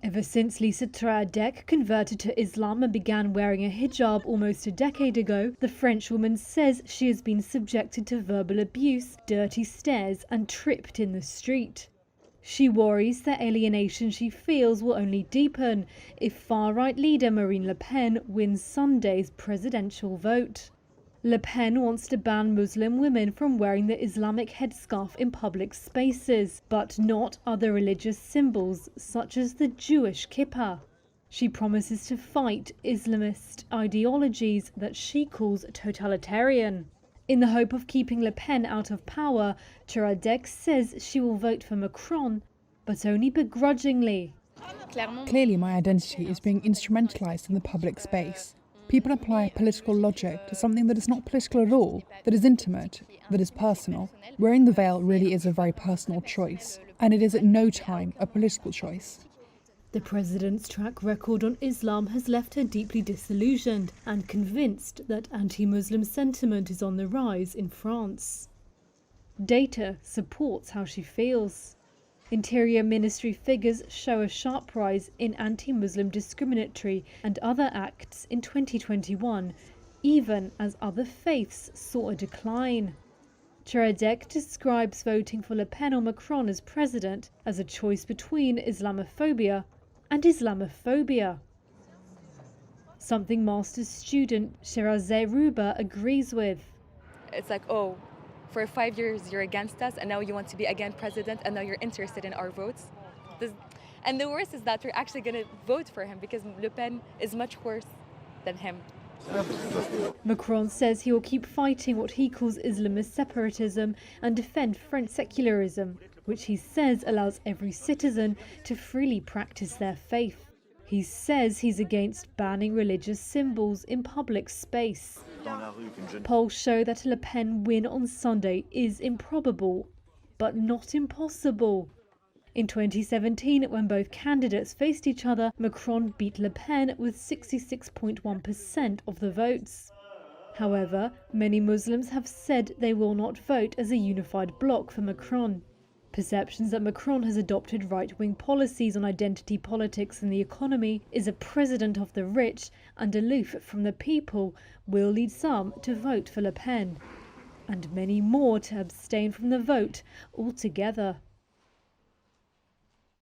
Ever since Lisa Traadec converted to Islam and began wearing a hijab almost a decade ago, the Frenchwoman says she has been subjected to verbal abuse, dirty stares and tripped in the street. She worries the alienation she feels will only deepen if far-right leader Marine Le Pen wins Sunday's presidential vote. Le Pen wants to ban Muslim women from wearing the Islamic headscarf in public spaces, but not other religious symbols such as the Jewish kippah. She promises to fight Islamist ideologies that she calls totalitarian. In the hope of keeping Le Pen out of power, Traadec says she will vote for Macron, but only begrudgingly. Clearly, my identity is being instrumentalized in the public space. People apply political logic to something that is not political at all, that is intimate, that is personal. Wearing the veil really is a very personal choice, and it is at no time a political choice. The president's track record on Islam has left her deeply disillusioned and convinced that anti-Muslim sentiment is on the rise in France. Data supports how she feels. Interior Ministry figures show a sharp rise in anti-Muslim discriminatory and other acts in 2021, even as other faiths saw a decline. Traadec describes voting for Le Pen or Macron as president as a choice between Islamophobia and Islamophobia. Something master's student Sherazeh Ruba agrees with. It's like, oh, for 5 years you're against us and now you want to be again president and now you're interested in our votes. And the worst is that we're actually going to vote for him because Le Pen is much worse than him. Macron says he will keep fighting what he calls Islamist separatism and defend French secularism, which he says allows every citizen to freely practice their faith. He says he's against banning religious symbols in public space. Polls show that a Le Pen win on Sunday is improbable, but not impossible. In 2017, when both candidates faced each other, Macron beat Le Pen with 66.1% of the votes. However, many Muslims have said they will not vote as a unified bloc for Macron. Perceptions that Macron has adopted right-wing policies on identity politics and the economy, is a president of the rich and aloof from the people, will lead some to vote for Le Pen, and many more to abstain from the vote altogether.